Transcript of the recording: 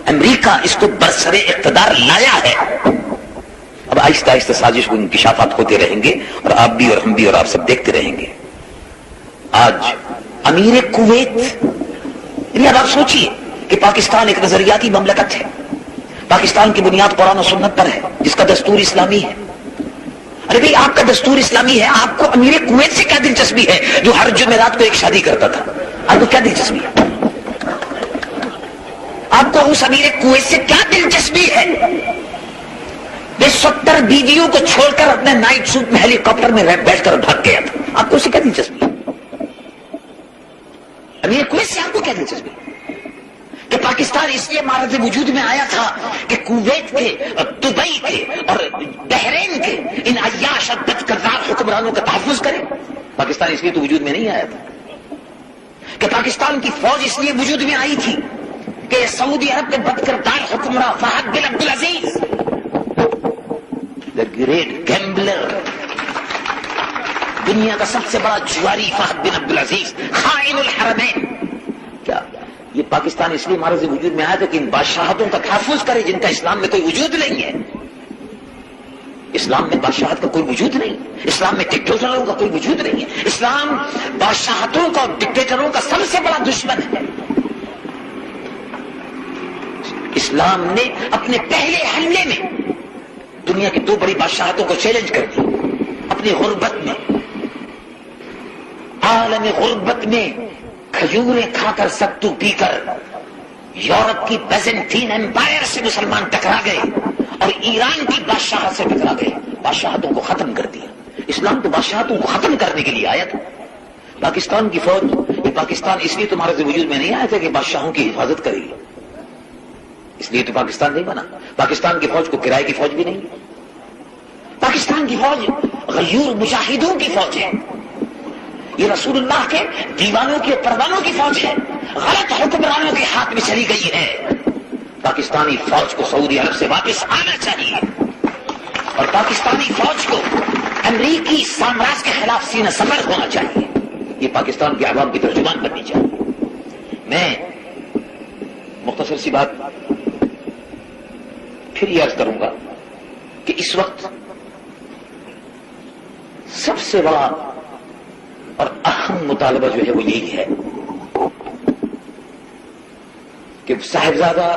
امریکہ اس کو برسر اقتدار لایا ہے. اب آہستہ آہستہ سازش کو انکشافات ہوتے رہیں گے اور آپ بھی اور ہم بھی اور آپ سب دیکھتے رہیں گے. آج امیر کویت، یعنی اب آپ سوچئے کہ پاکستان ایک نظریاتی مملکت ہے، پاکستان کی بنیاد قرآن و سنت پر ہے، جس کا دستور اسلامی ہے. ارے بھائی آپ کا دستور اسلامی ہے، آپ کو امیر کویت سے کیا دلچسپی ہے جو ہر جمعرات کو ایک شادی کرتا تھا؟ آپ کو کیا دلچسپی ہے؟ آپ کو اس امیر کویت سے کیا دلچسپی ہے؟ یہ 70 بیویوں کو چھوڑ کر اپنے نائٹ سوٹ میں ہیلی کاپٹر میں بیٹھ کر بھاگ گیا تھا. آپ کو اسے کیا دلچسپی ہے؟ امیر کویت سے آپ کو کیا دلچسپی ہے؟ کہ پاکستان اس لیے معرض وجود میں آیا تھا کہ کویت کے اور دبئی کے اور بحرین کے ان عیاش اور بدکردار حکمرانوں کا تحفظ کرے. پاکستان اس لیے تو وجود میں نہیں آیا تھا کہ پاکستان کی فوج اس لیے وجود میں آئی تھی کہ سعودی عرب کے بدکردار حکمراں فہد بن عبد العزیز، the great gambler، دنیا کا سب سے بڑا جواری فہد بن عبد العزیز خائن الحرمین، کیا یہ پاکستان اس لیے معرض وجود میں آیا تھا کہ ان بادشاہتوں کا تحفظ کرے جن کا اسلام میں کوئی وجود نہیں ہے. اسلام میں بادشاہت کا کوئی وجود نہیں، اسلام میں ڈکٹیٹروں کا کوئی وجود نہیں ہے. اسلام بادشاہتوں کا اور ڈکٹیٹروں کا سب سے بڑا دشمن ہے. اسلام نے اپنے پہلے حملے میں دنیا کی 2 بڑی بادشاہتوں کو چیلنج کر دیا. اپنی غربت میں، عالم غربت میں کھجوریں کھا کر ستو پی کر یورپ کی بیزنٹین امپائر سے مسلمان ٹکرا گئے اور ایران کی بادشاہت سے ٹکرا گئے. بادشاہتوں کو ختم کر دیا. اسلام تو بادشاہتوں کو ختم کرنے کے لیے آیا تھا. پاکستان کی فوج، یہ پاکستان اس لیے تمہارے سے وجود میں نہیں آیا تھا کہ بادشاہوں کی حفاظت کرے گی، اس لیے تو پاکستان نہیں بنا. پاکستان کی فوج کو کرائے کی فوج بھی نہیں. پاکستان کی فوج غیور مجاہدوں کی فوج ہے. یہ رسول اللہ کے دیوانوں کے پروانوں کی فوج ہے، غلط حکمرانوں کے ہاتھ میں چلی گئی ہے. پاکستانی فوج کو سعودی عرب سے واپس آنا چاہیے اور پاکستانی فوج کو امریکی سامراج کے خلاف سینہ سپر ہونا چاہیے. یہ پاکستان کے عوام کی ترجمان بننی چاہیے. میں مختصر سی بات پھر یہ عرض کروں گا کہ اس وقت سب سے بڑا اور اہم مطالبہ جو ہے وہ یہی ہے کہ صاحبزادہ